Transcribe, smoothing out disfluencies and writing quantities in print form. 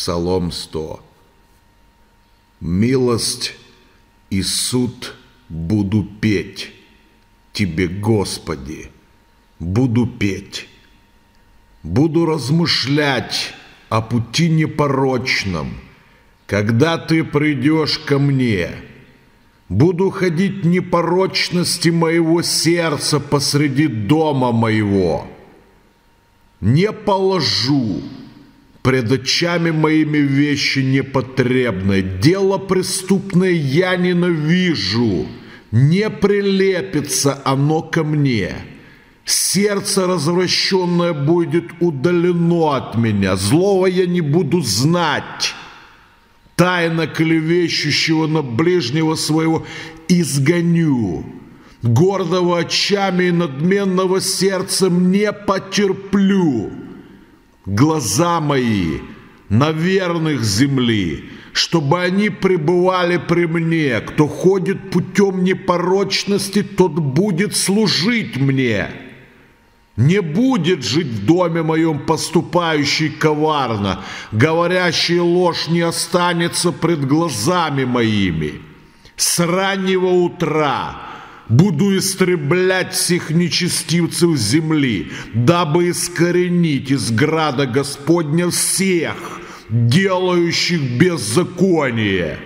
Псалом 100. Милость и суд буду петь Тебе, Господи, буду петь. Буду размышлять о пути непорочном, когда Ты придешь ко мне. Буду ходить в непорочности моего сердца посреди дома моего. Не положу пред очами моими вещи непотребные. Дело преступное я ненавижу. Не прилепится оно ко мне. Сердце развращенное будет удалено от меня. Злого я не буду знать. Тайно клевещущего на ближнего своего изгоню. Гордого очами и надменного сердцем не потерплю. Глаза мои на верных земли, чтобы они пребывали при мне. Кто ходит путем непорочности, тот будет служить мне. Не будет жить в доме моем поступающий коварно, говорящий ложь не останется пред глазами моими. С раннего утра буду истреблять всех нечестивцев земли, дабы искоренить из града Господня всех, делающих беззаконие.